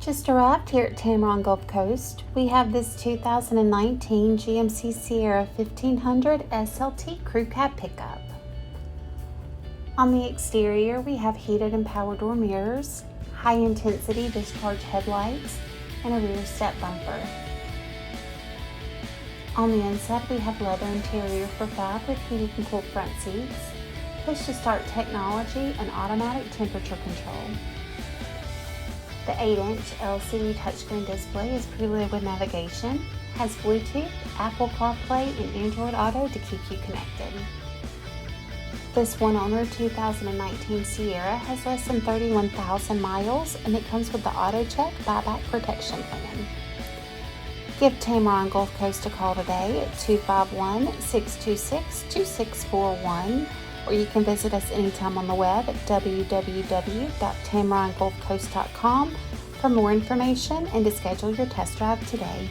Just arrived here at Tameron Gulf Coast. We have this 2019 GMC Sierra 1500 SLT Crew Cab pickup. On the exterior, we have heated and power door mirrors, high-intensity discharge headlights, and a rear step bumper. On the inside, we have leather interior for 5 with heated and cooled front seats, push-to-start technology, and automatic temperature control. The 8-inch LCD touchscreen display is preloaded with navigation, has Bluetooth, Apple CarPlay, and Android Auto to keep you connected. This one-owner 2019 Sierra has less than 31,000 miles, and it comes with the AutoCheck buyback protection plan. Give Tameron Gulf Coast a call today at 251-626-2641, or you can visit us anytime on the web at www.tamerongulfcoast.com for more information and to schedule your test drive today.